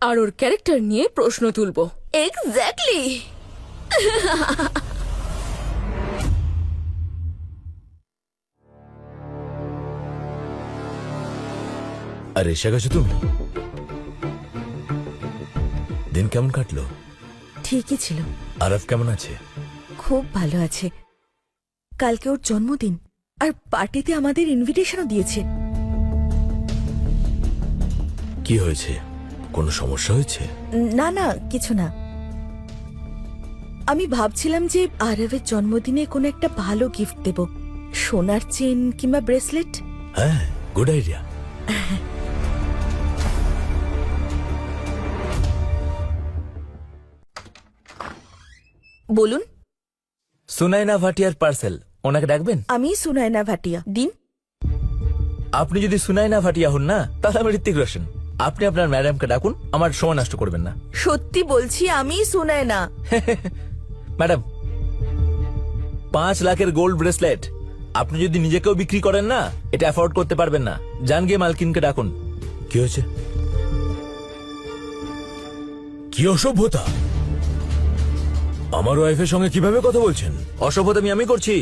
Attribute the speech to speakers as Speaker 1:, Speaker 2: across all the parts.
Speaker 1: আর ওর character নিয়ে প্রশ্ন তুলবো। এক্স্যাক্টলি।
Speaker 2: আর এসে গেছো তুমি? দিন কেমন কাটলো?
Speaker 3: ঠিকই ছিল।
Speaker 2: আরফ কেমন আছে?
Speaker 3: খুব ভালো আছে। কালকে ওর জন্মদিন, আর পার্টিতে আমাদের ইনভিটেশনও দিয়েছে।
Speaker 2: কি হয়েছে? কোনো সমস্যা হয়েছে?
Speaker 3: না না, কিছু না। আমি ভাবছিলাম যে আরবের জন্মদিনে কোনো একটা ভালো গিফট দেব, সোনার চেন কিংবা ব্রেসলেট।
Speaker 2: হ্যাঁ, গুড আইডিয়া।
Speaker 3: বলুন।
Speaker 2: সুনাইনা ভাটিয়ার পার্সেল, ওনাকে ডাকবেন?
Speaker 3: আমি সুনায়না ভাটিয়া। দিন।
Speaker 2: আপনি যদি সুনাইনা ভাটিয়া হন না, তাহলে আমি ঋত্বিক রোশন। আপনি আপনার ম্যাডামকে ডাকুন, আমার সময় নষ্ট করবেন না।
Speaker 3: সত্যি বলছি, আমি সুনায়না।
Speaker 2: ম্যাডাম, 5 লাখের গোল্ড ব্রেসলেট আপনি যদি নিজেকেও বিক্রি করেন না, এটা অ্যাফোর্ড করতে পারবেন না। যান গিয়ে মালকিনকে ডাকুন। কি হয়েছে? কি অসভ্যতা! আমার ওয়াইফের সঙ্গে কিভাবে কথা বলছেন? অসভ্যতা আমি করছি?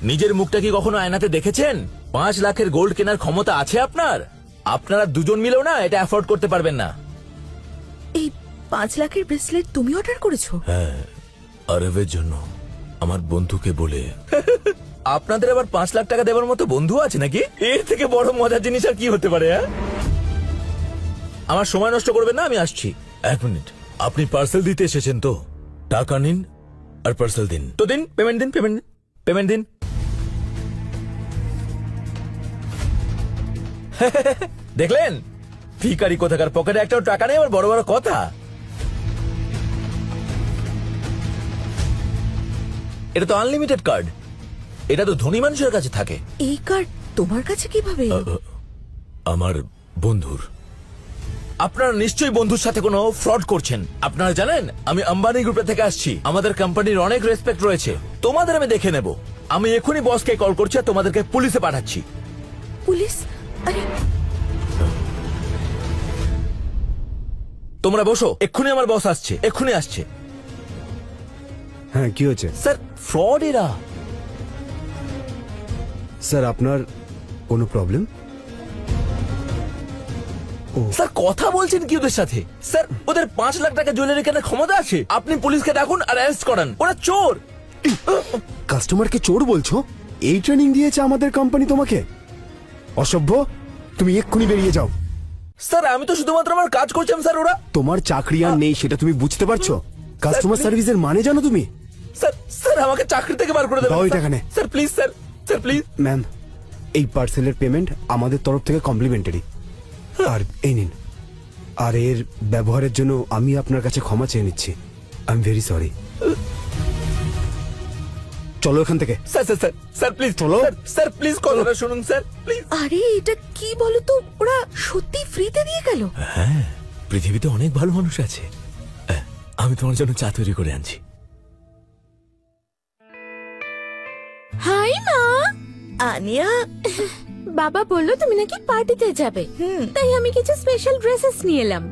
Speaker 2: নিজের মুখটা কি কখনো আয়নাতে দেখেছেন? 5 লাখের গোল্ড কেনার ক্ষমতা আছে আপনার? আপনারা দুজন মিলেও না এটা অ্যাফোর্ড করতে পারবেন না।
Speaker 3: এই 5 লাখের ব্রেসলেট তুমি অর্ডার করেছো?
Speaker 2: হ্যাঁ, আরবের জন্য আমার বন্ধুকে বলে। আপনাদের আবার 5 লাখ টাকা দেওয়ার মতো বন্ধু আছে নাকি? এর থেকে বড় মজার জিনিস আর কি হতে পারে? আমার সময় নষ্ট করবেন না, আমি আসছি। 1 মিনিট, আপনি পার্সেল দিতে এসেছেন তো? টাকা নিন আর পার্সেল দিন। তো দিন, পেমেন্ট দিন, পেমেন্ট দিন। দেখলেন, ভিখারি কোথাকার, পকেটে একটাও টাকা নেই, আবার বড় বড় কথা। এটা তো আনলিমিটেড কার্ড, এটা তো ধনী মানুষের কাছে থাকে।
Speaker 3: এই কার্ড তোমার কাছে কিভাবে?
Speaker 2: আমার বন্ধুর। আপনারা নিশ্চয়ই বন্ধুর সাথে কোনো ফ্রড করছেন। আপনারা জানেন আমি আম্বানি গ্রুপে থেকে আসছি, আমাদের কোম্পানির অনেক রেসপেক্ট রয়েছে। তোমাদের আমি দেখে নেব। আমি এখনই বসকে কল করছি আর তোমাদেরকে পুলিশে পাঠাচ্ছি।
Speaker 3: পুলিশ? আরে
Speaker 2: তোমরা বসো, এক্ষুনি আমার বস আসছে, এক্ষুনি আসছে।
Speaker 4: হ্যাঁ, কি হয়েছে?
Speaker 2: স্যার, ফ্রড এরা।
Speaker 4: স্যার, আপনার কোনো প্রবলেম?
Speaker 2: স্যার, কথা বলছেন কি ওদের সাথে? স্যার, ওদের 5 লাখ টাকা জুয়েলারি কেনার ক্ষমতা আছে। আপনি পুলিশকে ডাকুন আর অ্যারেস্ট করান, ওরা চোর।
Speaker 4: কাস্টমারকে চোর বলছো? এই ট্রেনিং দিয়েছে আমাদের কোম্পানি তোমাকে? অসভ্য, তুমি এক্ষুনি বেরিয়ে যাও।
Speaker 2: স্যার, আমি তো শুধুমাত্র আমার কাজ করছিলাম স্যার। ওরা
Speaker 4: তোমার চাকরি আর নেই সেটা তুমি বুঝতে পারছো? কাস্টমার সার্ভিসের মানে জানো তুমি?
Speaker 2: স্যার, স্যার আমাকে চাকরি থেকে বার করে দেবেন।
Speaker 4: দাও এই টাকা নে।
Speaker 2: Sir please, sir, sir please.
Speaker 4: Ma'am, এই পার্সেলের পেমেন্ট আমাদের তরফ থেকে কমপ্লিমেন্টারি। আর এই নিন। আর এর ব্যবহারের জন্য আমি আপনার কাছে ক্ষমা চেয়ে নিচ্ছি। I am very sorry. চলো এখান থেকে।
Speaker 2: Sir sir sir sir please
Speaker 4: চলো।
Speaker 2: স্যার প্লিজ কথাটা শুনুন স্যার প্লিজ।
Speaker 3: আরে এটা কি বলো তো, ওরা সত্যি ফ্রিতে দিয়ে গেল?
Speaker 2: হ্যাঁ, পৃথিবীতে অনেক ভালো মানুষ আছে। আমি তোমার জন্য চা তৈরি করে আনছি।
Speaker 1: হাই মা।
Speaker 3: আনিয়া,
Speaker 1: বাবা বললো তুমি নাকি পার্টিতে যাবে, তাই আমি কিছু স্পেশাল ড্রেসেস নিয়ে এলাম।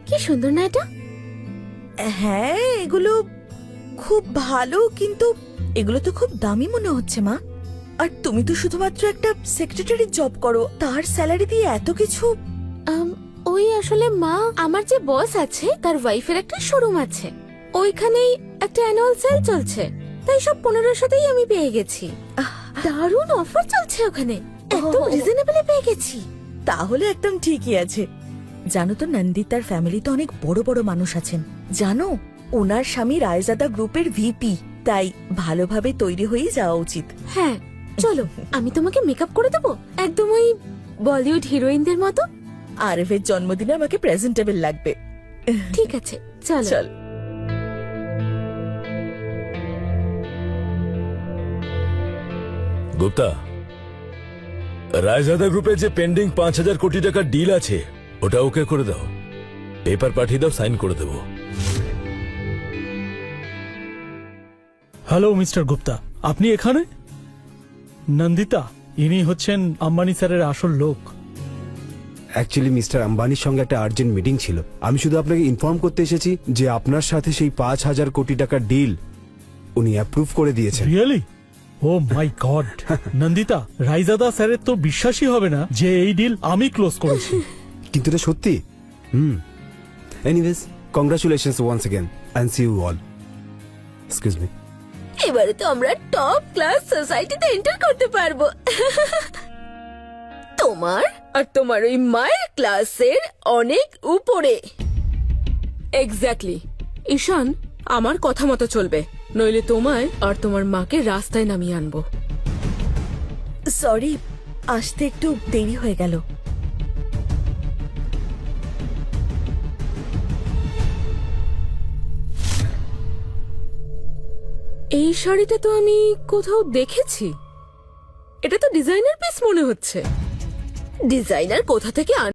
Speaker 1: কি সুন্দর না এটা?
Speaker 3: হ্যাঁ এগুলো খুব ভালো, কিন্তু এগুলো তো খুব দামি মনে হচ্ছে মা। আর তুমি তো শুধুমাত্র একটা সেক্রেটারি জব করো, তার স্যালারি দিয়ে এত কিছু?
Speaker 1: ওই আসলে মা, আমার যে বস আছে তার ওয়াইফের একটা শোরুম আছে, ওইখানেই একটা অ্যানুয়াল সেল চলছে, তাই সব 1500তেই আমি পেয়ে গেছি। দারুণ অফার চলছে ওখানে, একদম রিজনেবলে পেয়ে গেছি।
Speaker 3: তাহলে একদম ঠিকই আছে। জানো তো নন্দিতার ফ্যামিলিতে অনেক বড় বড় মানুষ আছেন, জানো? ওনার স্বামী রায়জাদা গ্রুপের ভিপি, তাই ভালোভাবে তৈরি হয়ে যাওয়া উচিত।
Speaker 1: হ্যাঁ চলো, আমি তোমাকে মেকআপ করে দেবো, একদম ওই বলিউড হিরোইনদের মতো।
Speaker 3: আরফের জন্মদিনে আমাকে প্রেজেন্টেবল লাগবে।
Speaker 1: ঠিক আছে চলো।
Speaker 3: চল।
Speaker 2: গুপ্তা, রায়জাদা গ্রুপে যে পেন্ডিং 5000 কোটি টাকার ডিল আছে ওটা ওকে করে দাও। পেপার পাঠিয়ে দাও, সাইন করে দেবো।
Speaker 5: হ্যালো মিস্টার গুপ্তা, আপনি এখানে? নন্দিতা, ইনি হচ্ছেন আম্বানি স্যারের আসল লোক।
Speaker 4: অ্যাকচুয়ালি মিস্টার আম্বানির সঙ্গে একটা আর্জেন্ট মিটিং ছিল। আমি শুধু আপনাকে ইনফর্ম করতে এসেছি যে আপনার সাথে সেই 5,000 কোটি টাকার ডিল উনি অ্যাপ্রুভ করে দিয়েছেন।
Speaker 5: রিয়েলি? ও মাই গড! নন্দিতা, রাইজাদা স্যারের তো বিশ্বাসই হবে না যে এই ডিল আমি ক্লোজ করেছি।
Speaker 4: কিন্তু এটা সত্যি। Anyways, congratulations once again and see you all. Excuse me.
Speaker 1: এবারে তো আমরা টপ ক্লাস সোসাইটিতে এন্টার করতে পারবো। তোমার আর তোমার ওই মায়ের ক্লাসের অনেক উপরে। এক্স্যাক্টলি। ঈশান, আমার কথা মতো চলবে, নইলে তোমায় আর তোমার মাকে রাস্তায় নামিয়ে আনবো।
Speaker 3: সরি, আসতে একটু দেরি হয়ে গেল।
Speaker 1: এই শাড়িটা তো আমি কোথাও দেখেছি। এটা তো ডিজাইনার পিস মনে হচ্ছে। ডিজাইনার কোথা থেকে